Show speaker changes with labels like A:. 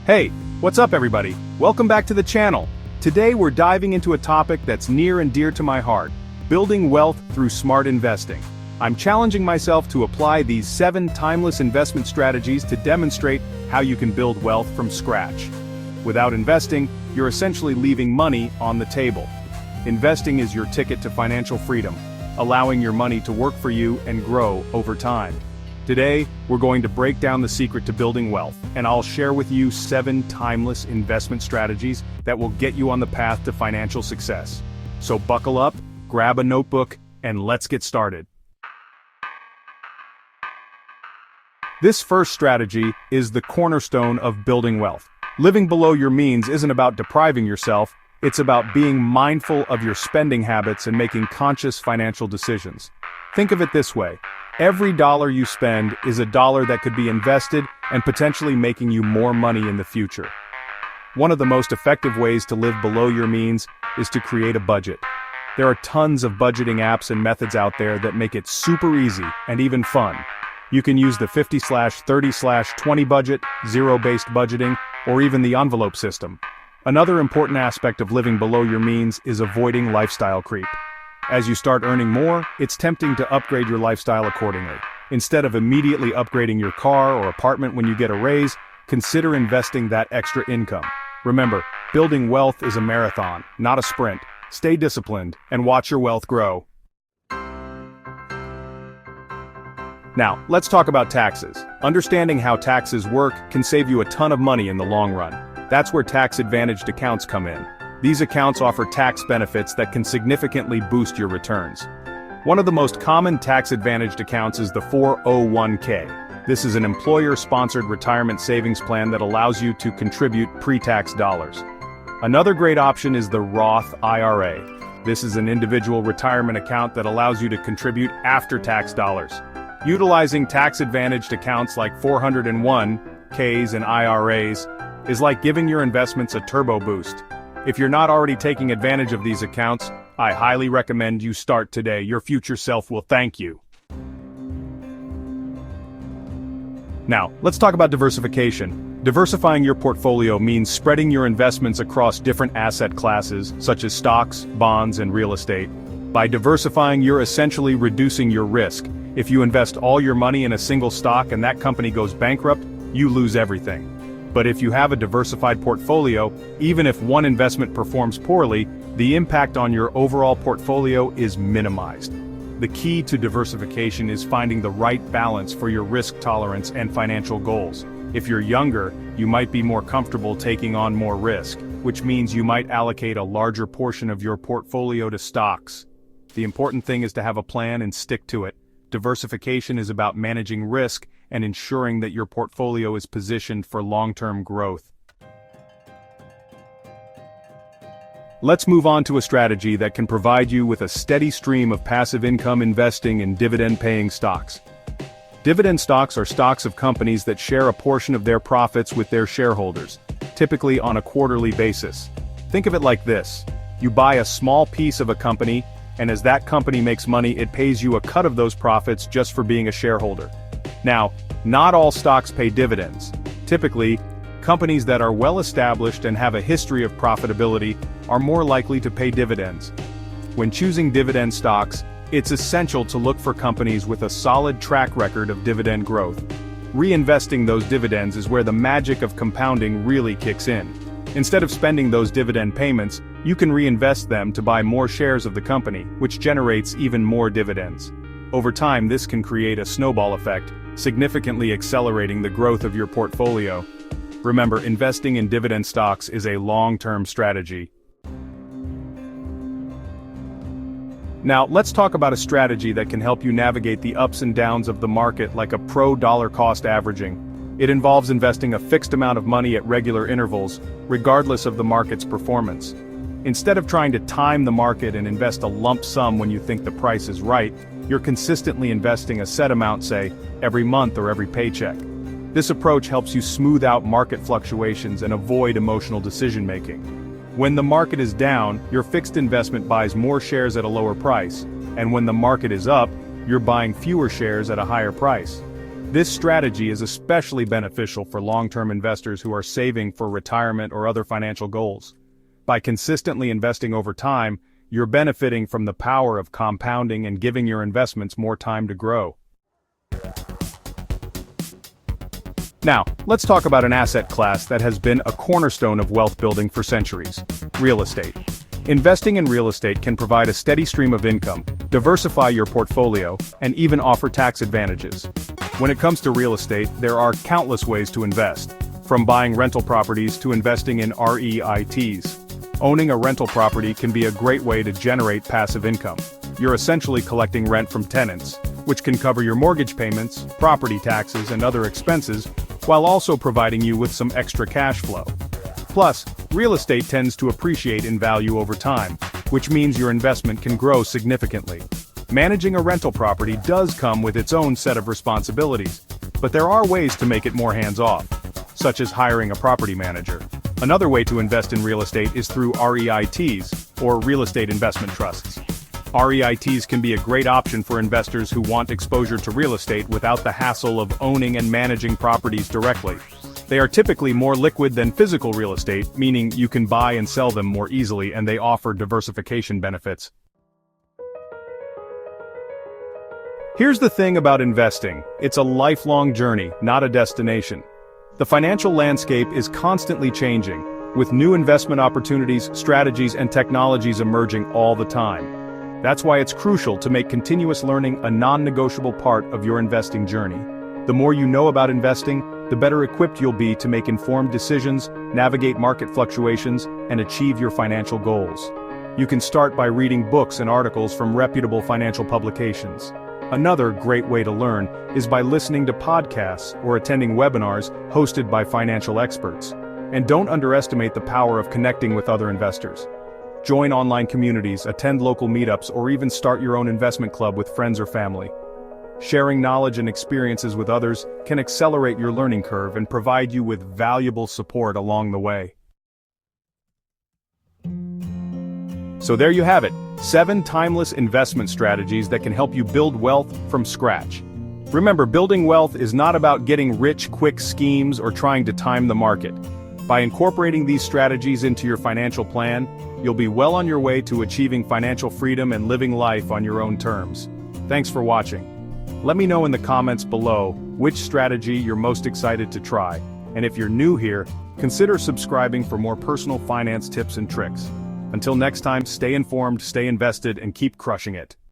A: Hey, what's up everybody? Welcome back to the channel. Today we're diving into a topic that's near and dear to my heart, building wealth through smart investing. I'm challenging myself to apply these 7 timeless investment strategies to demonstrate how you can build wealth from scratch. Without investing, you're essentially leaving money on the table. Investing is your ticket to financial freedom, allowing your money to work for you and grow over time. Today, we're going to break down the secret to building wealth, and I'll share with you 7 timeless investment strategies that will get you on the path to financial success. So buckle up, grab a notebook, and let's get started. This first strategy is the cornerstone of building wealth. Living below your means isn't about depriving yourself, it's about being mindful of your spending habits and making conscious financial decisions. Think of it this way. Every dollar you spend is a dollar that could be invested and potentially making you more money in the future. One of the most effective ways to live below your means is to create a budget. There are tons of budgeting apps and methods out there that make it super easy and even fun. You can use the 50/30/20 budget, zero-based budgeting, or even the envelope system. Another important aspect of living below your means is avoiding lifestyle creep. As you start earning more, it's tempting to upgrade your lifestyle accordingly. Instead of immediately upgrading your car or apartment when you get a raise, consider investing that extra income. Remember, building wealth is a marathon, not a sprint. Stay disciplined and watch your wealth grow. Now, let's talk about taxes. Understanding how taxes work can save you a ton of money in the long run. That's where tax-advantaged accounts come in. These accounts offer tax benefits that can significantly boost your returns. One of the most common tax-advantaged accounts is the 401k. This is an employer-sponsored retirement savings plan that allows you to contribute pre-tax dollars. Another great option is the Roth IRA. This is an individual retirement account that allows you to contribute after-tax dollars. Utilizing tax-advantaged accounts like 401ks and IRAs is like giving your investments a turbo boost. If you're not already taking advantage of these accounts, I highly recommend you start today. Your future self will thank you. Now, let's talk about diversification. Diversifying your portfolio means spreading your investments across different asset classes, such as stocks, bonds, and real estate. By diversifying, you're essentially reducing your risk. If you invest all your money in a single stock and that company goes bankrupt, you lose everything. But if you have a diversified portfolio, even if one investment performs poorly, the impact on your overall portfolio is minimized. The key to diversification is finding the right balance for your risk tolerance and financial goals. If you're younger, you might be more comfortable taking on more risk, which means you might allocate a larger portion of your portfolio to stocks. The important thing is to have a plan and stick to it. Diversification is about managing risk and ensuring that your portfolio is positioned for long-term growth. Let's move on to a strategy that can provide you with a steady stream of passive income investing in dividend-paying stocks. Dividend stocks are stocks of companies that share a portion of their profits with their shareholders, typically on a quarterly basis. Think of it like this. You buy a small piece of a company, and as that company makes money, it pays you a cut of those profits just for being a shareholder. Now, not all stocks pay dividends. Typically, companies that are well established and have a history of profitability are more likely to pay dividends. When choosing dividend stocks, it's essential to look for companies with a solid track record of dividend growth. Reinvesting those dividends is where the magic of compounding really kicks in. Instead of spending those dividend payments, you can reinvest them to buy more shares of the company, which generates even more dividends. Over time, this can create a snowball effect, significantly accelerating the growth of your portfolio. Remember, investing in dividend stocks is a long-term strategy. Now, let's talk about a strategy that can help you navigate the ups and downs of the market like a pro dollar cost averaging. It involves investing a fixed amount of money at regular intervals, regardless of the market's performance. Instead of trying to time the market and invest a lump sum when you think the price is right, you're consistently investing a set amount, say, every month or every paycheck. This approach helps you smooth out market fluctuations and avoid emotional decision-making. When the market is down, your fixed investment buys more shares at a lower price, and when the market is up, you're buying fewer shares at a higher price. This strategy is especially beneficial for long-term investors who are saving for retirement or other financial goals. By consistently investing over time, you're benefiting from the power of compounding and giving your investments more time to grow. Now, let's talk about an asset class that has been a cornerstone of wealth building for centuries: real estate. Investing in real estate can provide a steady stream of income, diversify your portfolio, and even offer tax advantages. When it comes to real estate, there are countless ways to invest, from buying rental properties to investing in REITs. Owning a rental property can be a great way to generate passive income. You're essentially collecting rent from tenants, which can cover your mortgage payments, property taxes, and other expenses, while also providing you with some extra cash flow. Plus, real estate tends to appreciate in value over time, which means your investment can grow significantly. Managing a rental property does come with its own set of responsibilities, but there are ways to make it more hands-off, such as hiring a property manager. Another way to invest in real estate is through REITs, or real estate investment trusts. REITs can be a great option for investors who want exposure to real estate without the hassle of owning and managing properties directly. They are typically more liquid than physical real estate, meaning you can buy and sell them more easily, and they offer diversification benefits. Here's the thing about investing: it's a lifelong journey, not a destination. The financial landscape is constantly changing, with new investment opportunities, strategies, and technologies emerging all the time. That's why it's crucial to make continuous learning a non-negotiable part of your investing journey. The more you know about investing, the better equipped you'll be to make informed decisions, navigate market fluctuations, and achieve your financial goals. You can start by reading books and articles from reputable financial publications. Another great way to learn is by listening to podcasts or attending webinars hosted by financial experts. And don't underestimate the power of connecting with other investors. Join online communities, attend local meetups, or even start your own investment club with friends or family. Sharing knowledge and experiences with others can accelerate your learning curve and provide you with valuable support along the way. So there you have it, 7 timeless investment strategies that can help you build wealth from scratch. Remember, building wealth is not about getting rich quick schemes or trying to time the market. By incorporating these strategies into your financial plan, you'll be well on your way to achieving financial freedom and living life on your own terms. Thanks for watching. Let me know in the comments below which strategy you're most excited to try, and if you're new here, consider subscribing for more personal finance tips and tricks. Until next time, stay informed, stay invested, and keep crushing it.